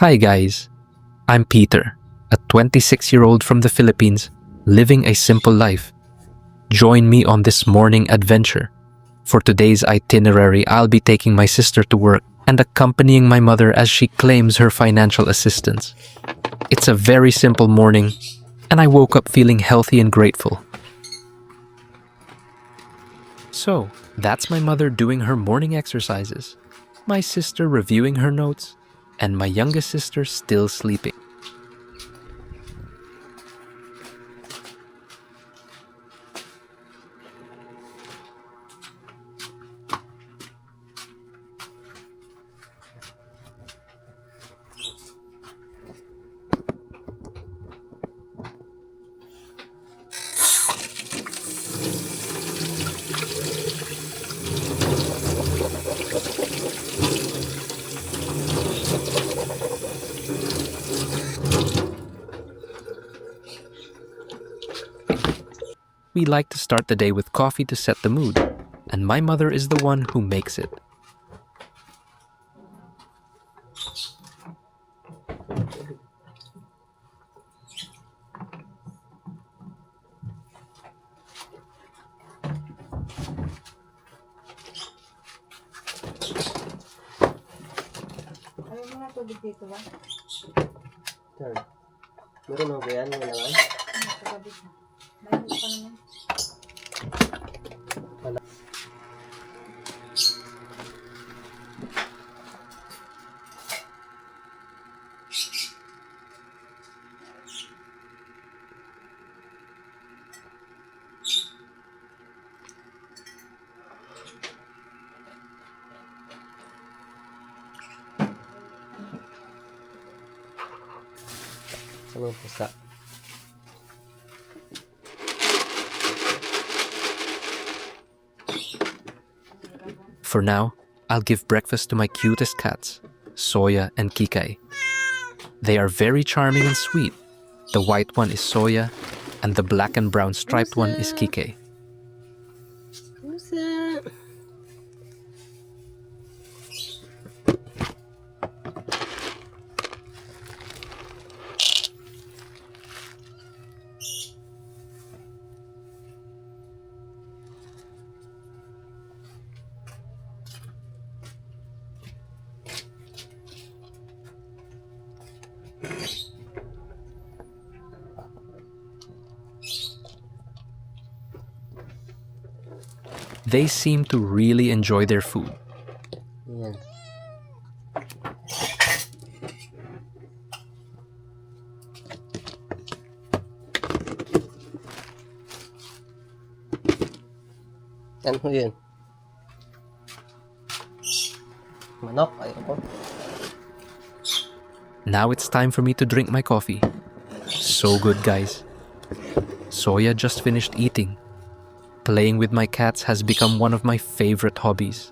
Hi guys, I'm Peter, a 26-year-old from the Philippines, living a simple life. Join me on this morning adventure. For today's itinerary, I'll be taking my sister to work and accompanying my mother as she claims her financial assistance. It's a very simple morning, and I woke up feeling healthy and grateful. So, that's my mother doing her morning exercises, my sister reviewing her notes, and my youngest sister still sleeping. We like to start the day with coffee to set the mood, and my mother is the one who makes it. Ano mga tubig dito ba? Saan? Meron ako yan, may naman. Sa gabi siya. Dahil pa naman. Sa mga pusa. For now, I'll give breakfast to my cutest cats, Soya and Kikay. They are very charming and sweet. The white one is Soya, and the black and brown striped one is Kikay. Pusa! They seem to really enjoy their food. Yan. Ano ho yun? Manok, ayoko. Now it's time for me to drink my coffee. So good, guys. Soya just finished eating. Playing with my cats has become one of my favorite hobbies.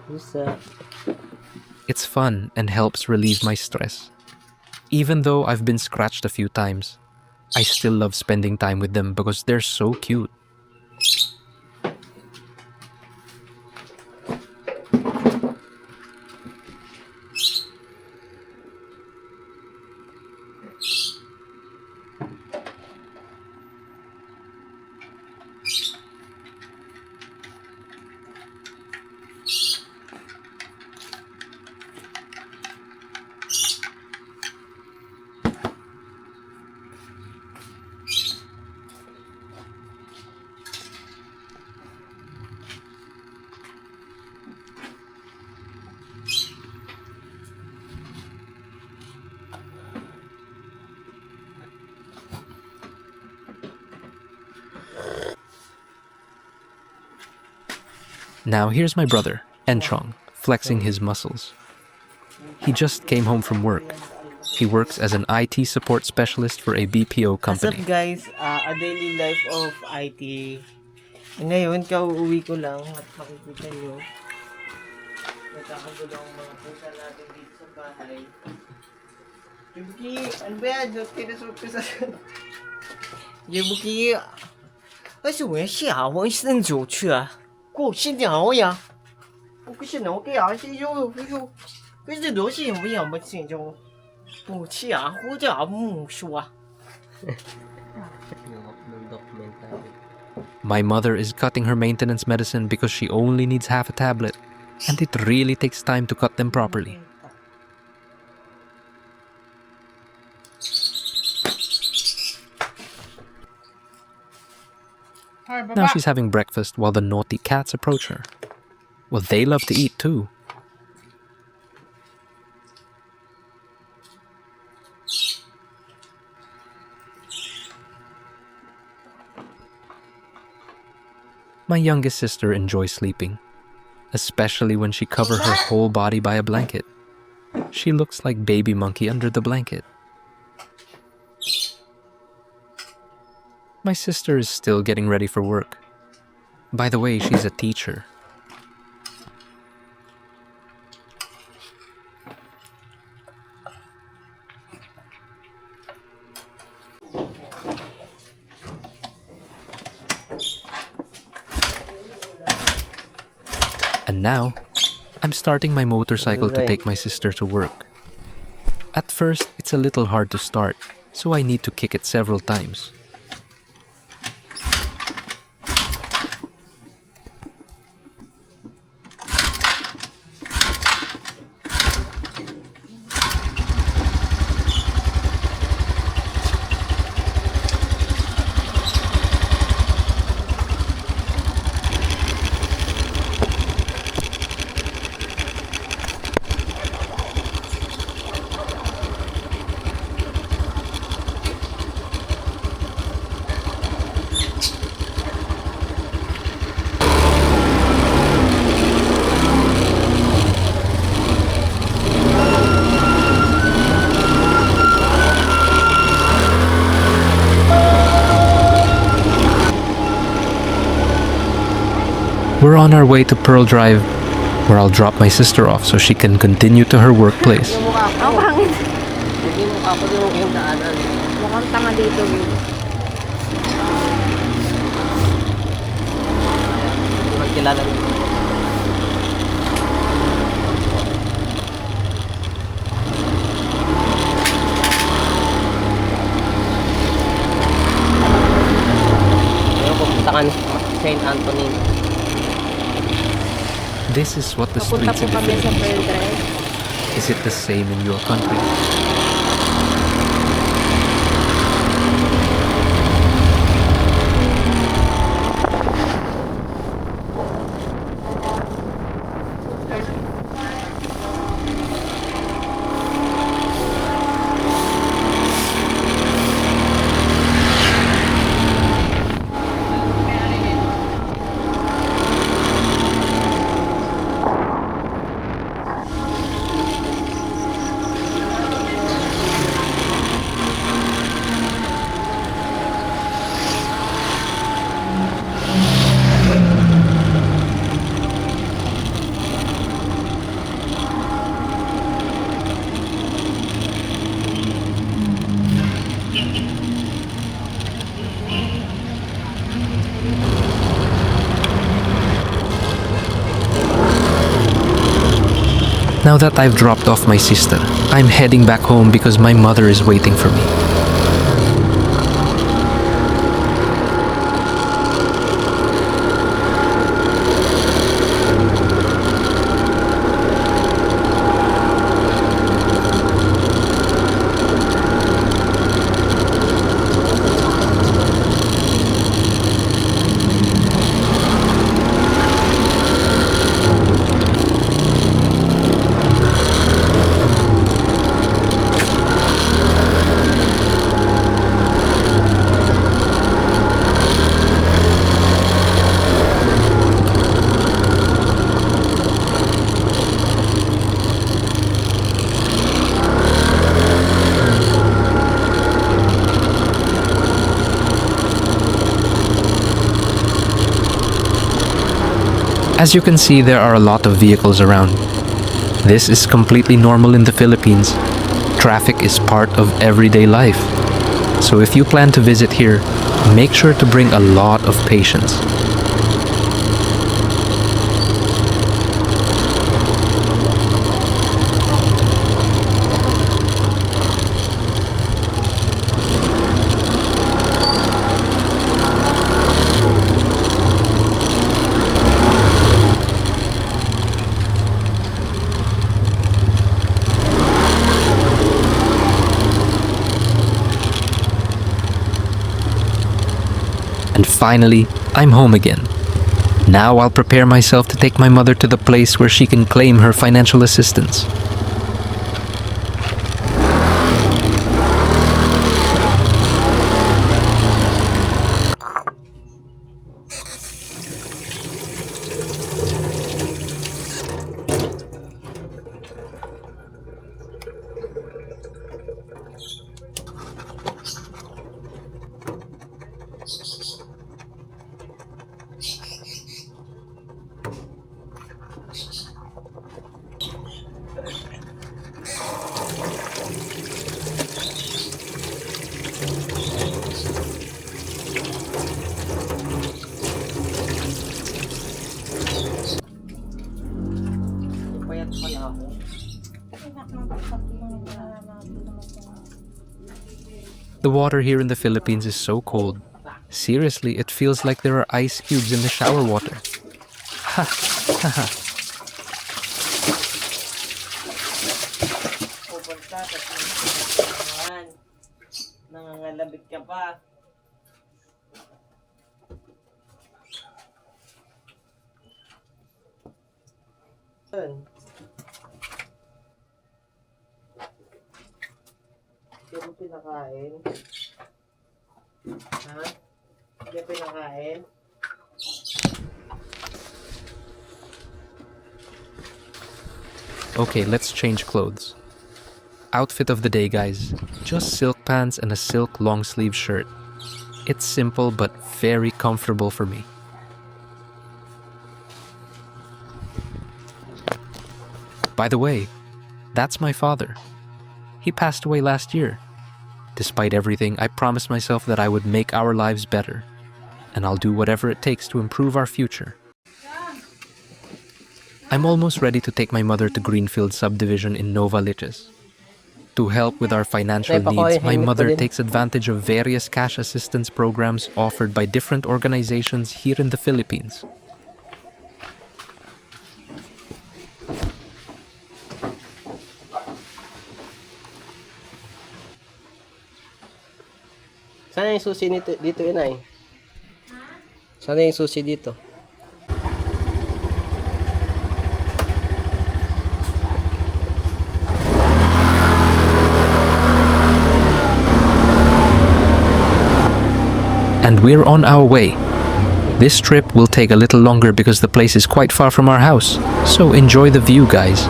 Pusa. It's fun and helps relieve my stress. Even though I've been scratched a few times, I still love spending time with them because they're so cute. Now here's my brother, Enchong, flexing his muscles. He just came home from work. He works as an IT support specialist for a BPO What's up company. guys? A daily life of IT. Ngayon, kauuwi ko lang at makikita nyo. Nagkakagulo ang mga pusa natin dito sa bahay. Yubuki, ano ba yan? Tinasuot ko sa... Yubuki, 而且我要下我伸手去啊，给我先讲呀，我可是能给啊，是有，可是多些我也没听着，我去啊，我就不说。 Yung documentary. My mother is cutting her maintenance medicine because she only needs half a tablet, and it really takes time to cut them properly. Hoy, Now baba. she's having breakfast while the naughty cats approach her. Well, they love to eat too. My youngest sister enjoys sleeping, especially when she covers her whole body by a blanket. She looks like baby monkey under the blanket. My sister is still getting ready for work. By the way, she's a teacher. And now, I'm starting my motorcycle to take my sister to work. At first, it's a little hard to start, so I need to kick it several times. We're on our way to Pearl Drive, where I'll drop my sister off so she can continue to her workplace. Ang pangit. Hindi mo ako yung daanan. Mukhang tanga dito, Will. Magkilala mo. Pero pupunta ka ni St. Anthony. This is what the Papunta streets po in the kami sa Philippines Pearl look like. Drive. Is it the same in your country? Now that I've dropped off my sister, I'm heading back home because my mother is waiting for me. As you can see, there are a lot of vehicles around. This is completely normal in the Philippines, traffic is part of everyday life. So if you plan to visit here, make sure to bring a lot of patience. And finally, I'm home again. Now I'll prepare myself to take my mother to the place where she can claim her financial assistance. Payat pala ako. The water here in the Philippines is so cold. Seriously, it feels like there are ice cubes in the shower water. Ha! Haha. Pupunta sa naman. Nangangalabit ka pa. Saan? Hindi mo pinakain? Ha? Hindi pinakain? Okay, let's change clothes. Outfit of the day, guys. Just silk pants and a silk long sleeve shirt. It's simple but very comfortable for me. By the way, that's my father. He passed away last year. Despite everything, I promised myself that I would make our lives better, and I'll do whatever it takes to improve our future. I'm almost ready to take my mother to Greenfield subdivision in Novaliches. To help with our financial needs, my mother takes advantage of various cash assistance programs offered by different organizations here in the Philippines. Saan yung susi dito, inay? Saan yung susi dito? And we're on our way. This trip will take a little longer because the place is quite far from our house, so enjoy the view, guys.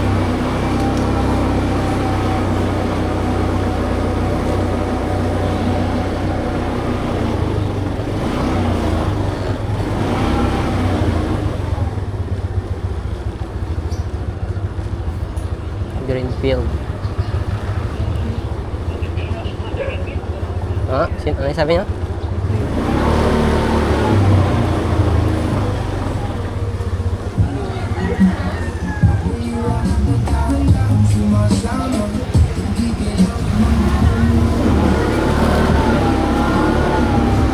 Greenfield. Ah, ano yung sabi niya?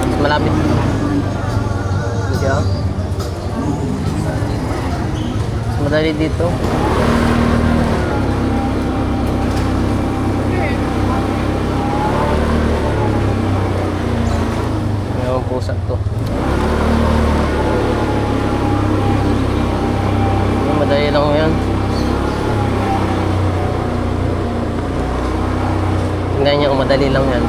Mas malapit. Diyan. Mas madali dito. Pusat to. Madali lang yan. Tingnan niyo, madali lang yan.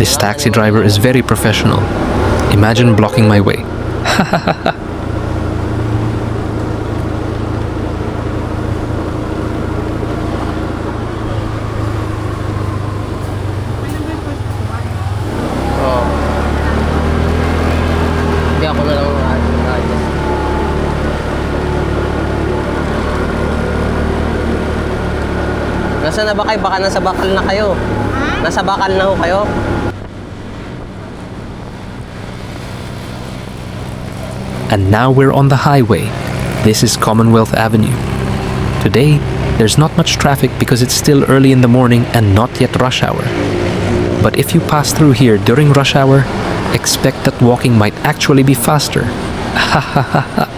This taxi driver is very professional. Imagine blocking my way. Oo. Hindi ako na lang adjust. Nasa na ba kayo? Baka nasa bakal na kayo. Nasa bakal na ho kayo. And now we're on the highway. This is Commonwealth Avenue. Today, there's not much traffic because it's still early in the morning and not yet rush hour. But if you pass through here during rush hour, expect that walking might actually be faster. Ha ha ha ha.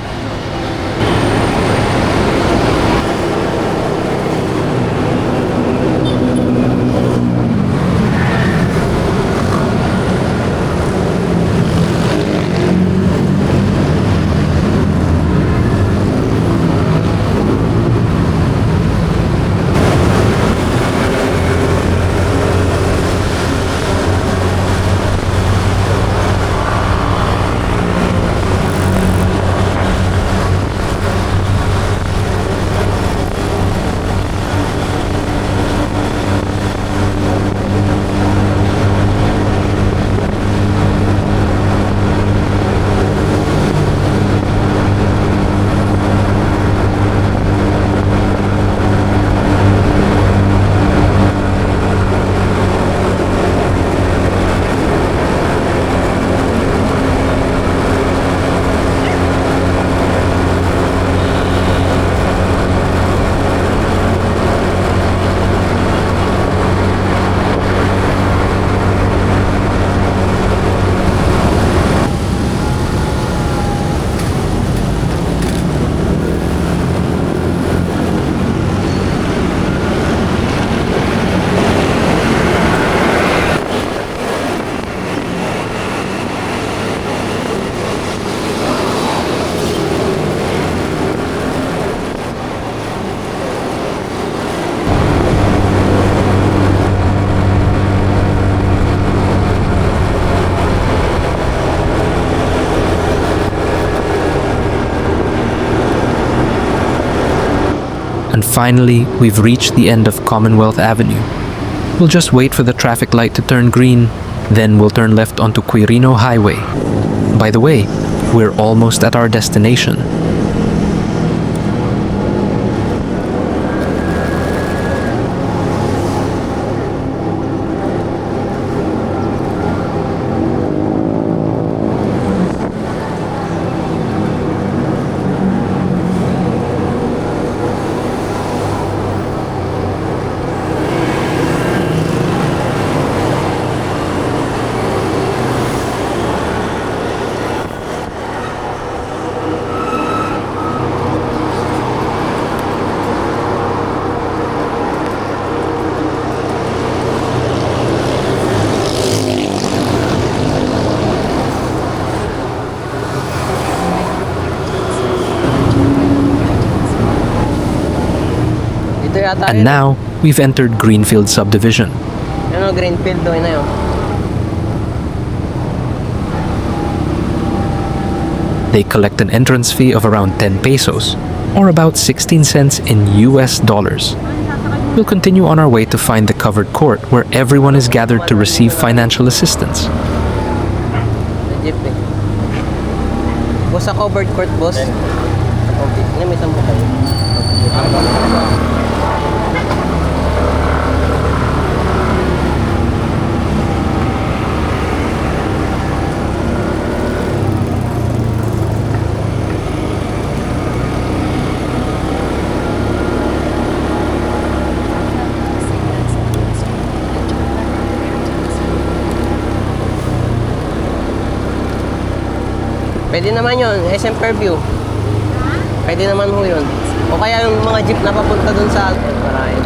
And finally, we've reached the end of Commonwealth Avenue. We'll just wait for the traffic light to turn green, then we'll turn left onto Quirino Highway. By the way, we're almost at our destination. Dito yata And now, we've entered Greenfield Subdivision. Ano, Greenfield doon na yun. They collect an entrance fee of around 10 pesos, or about 16 cents in US dollars. We'll continue on our way to find the covered court where everyone is gathered to receive financial assistance. Sa jeep eh. Boss, sa covered court, boss. Okay. Inamitan mo kayo. Pwede naman yun, SM Fairview. Pwede naman ho yun. O kaya yung mga jeep na papunta dun sa Marayan.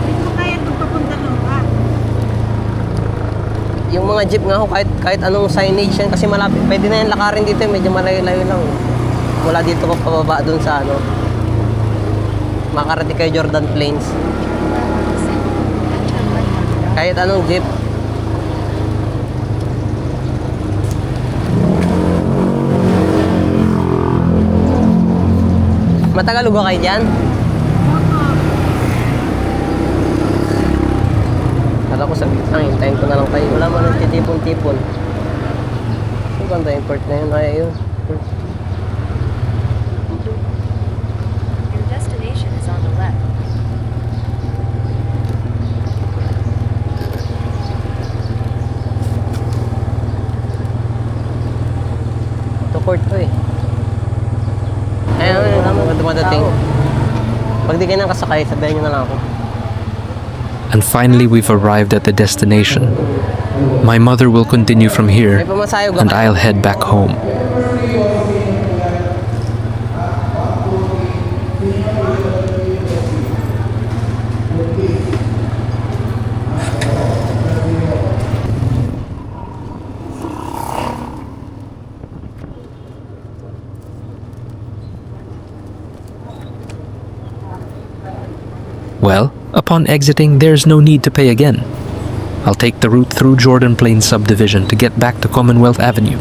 Hindi mo kaya itong papunta doon ka. Yung mga jeep nga ho, kahit anong signage yan, kasi malapit. Pwede na yan lakarin dito, medyo malayo-layo lang. Mula dito pa pababa dun sa ano. Makarating kayo Jordan Plains. Kahit anong jeep, Matagalog ka kayo dyan? Kala ko sabi lang, hintayin ko na lang kayo. Wala man nagtitipon-tipon. Ang ganda yung port na yun. Ay, yun. Your destination is on the left. Ito port to eh. Ayun, naman dumadating. Pag di kayo nang kasakay, sabihin nyo na lang ako. And finally, we've arrived at the destination. My mother will continue from here, May pamasayo and I'll head back home. Well, upon exiting, there's no need to pay again. I'll take the route through Jordan Plains subdivision to get back to Commonwealth Avenue.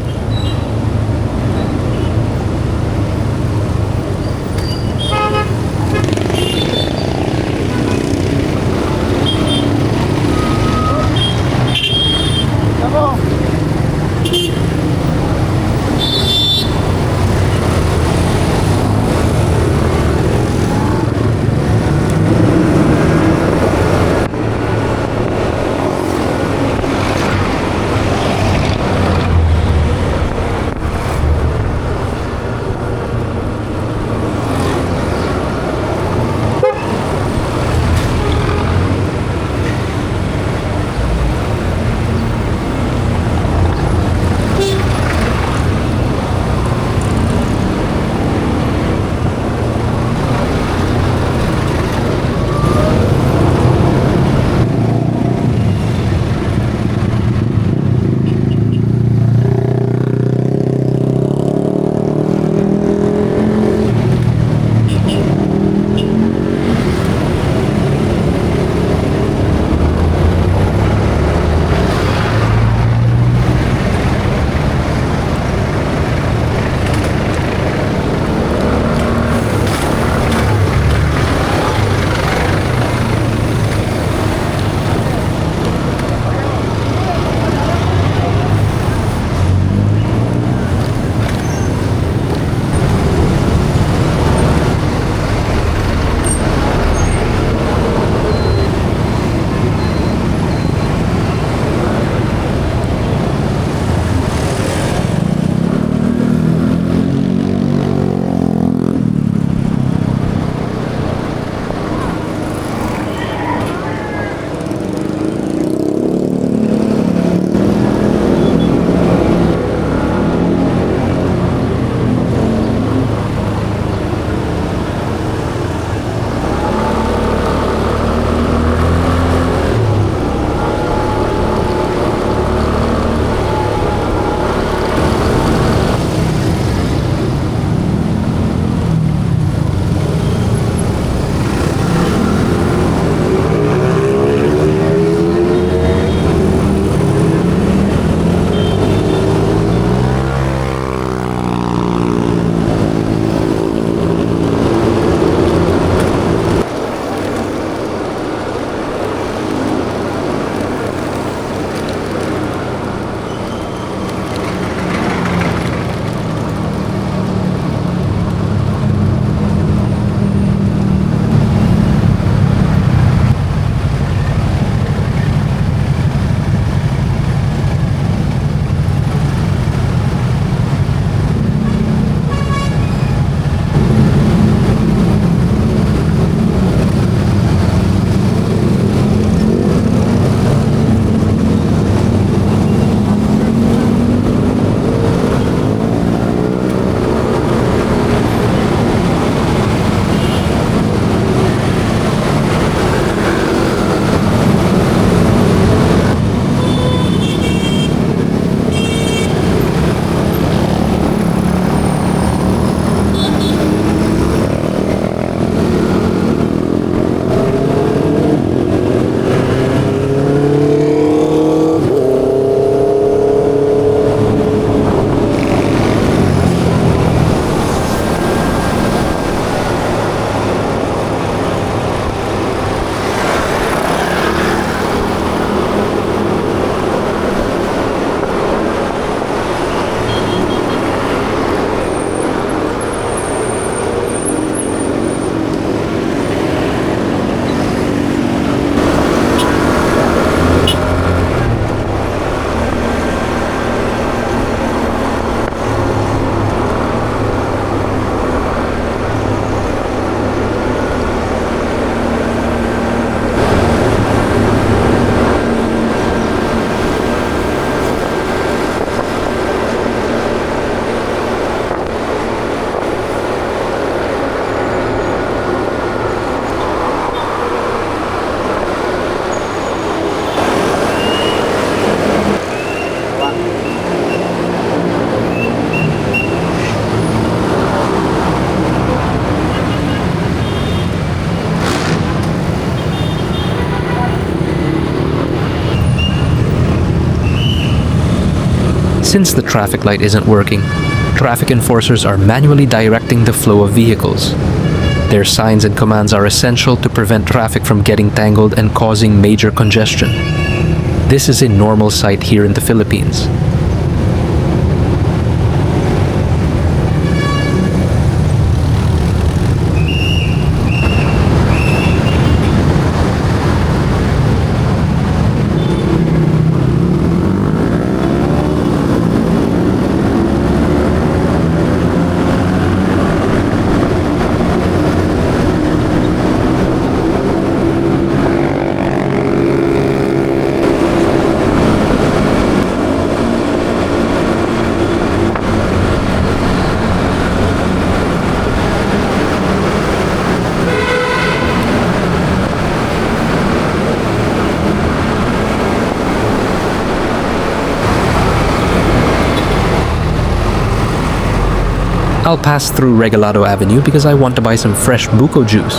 Since the traffic light isn't working, traffic enforcers are manually directing the flow of vehicles. Their signs and commands are essential to prevent traffic from getting tangled and causing major congestion. This is a normal sight here in the Philippines. I'll pass through Regalado Avenue because I want to buy some fresh buko juice.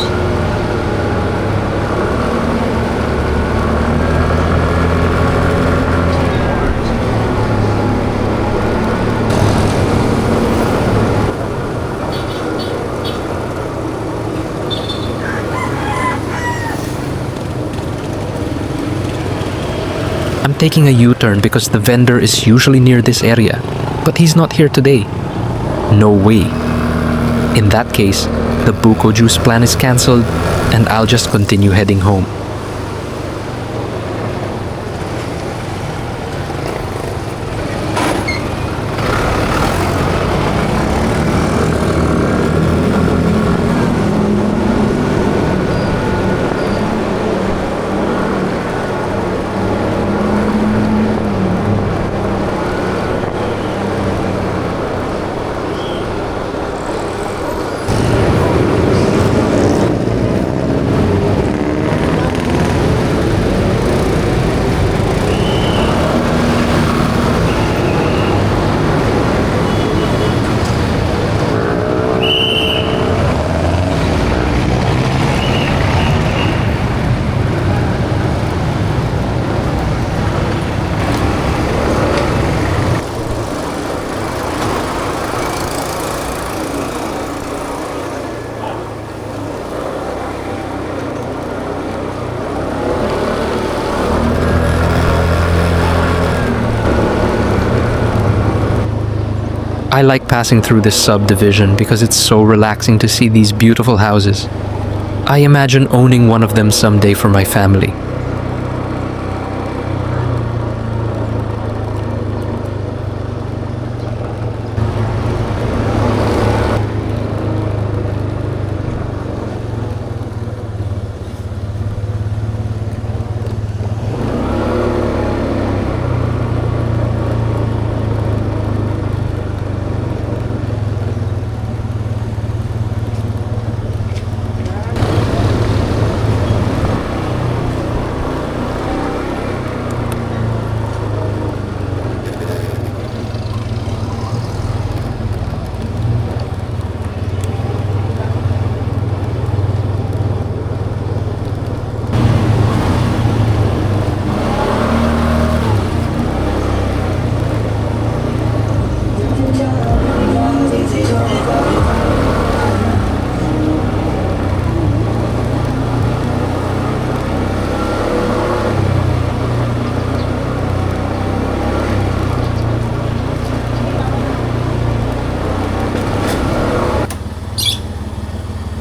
I'm taking a U-turn because the vendor is usually near this area, but he's not here today. No way. In that case, the buko juice plan is cancelled and I'll just continue heading home. I like passing through this subdivision because it's so relaxing to see these beautiful houses. I imagine owning one of them someday for my family.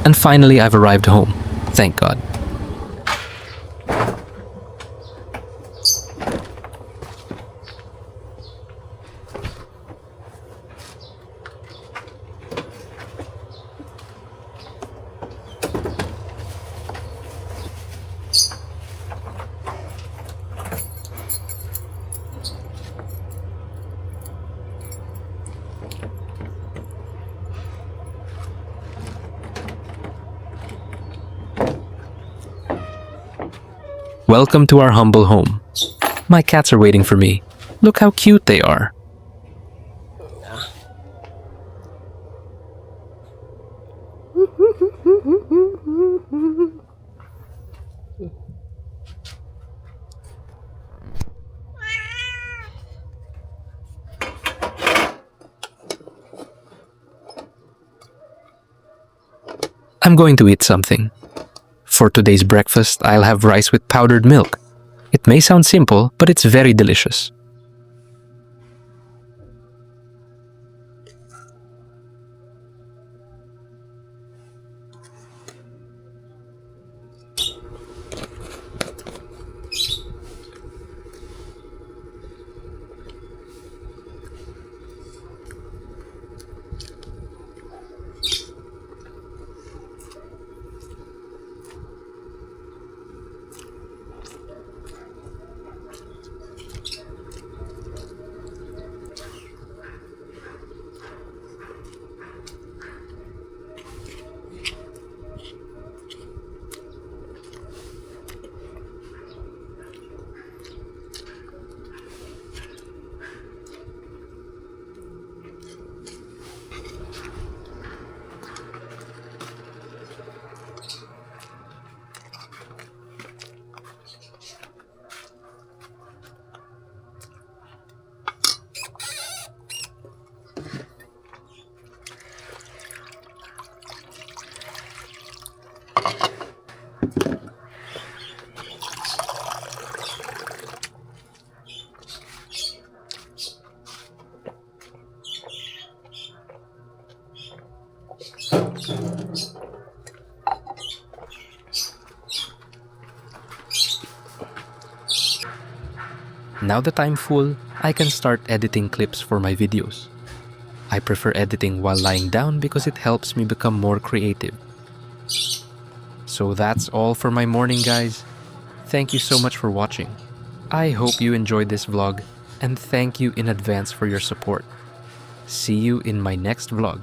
And finally, I've arrived home. Thank God. Welcome to our humble home. My cats are waiting for me. Look how cute they are. I'm going to eat something. For today's breakfast, I'll have rice with powdered milk. It may sound simple, but it's very delicious. Now that I'm full, I can start editing clips for my videos. I prefer editing while lying down because it helps me become more creative. So that's all for my morning, guys. Thank you so much for watching. I hope you enjoyed this vlog, and thank you in advance for your support. See you in my next vlog.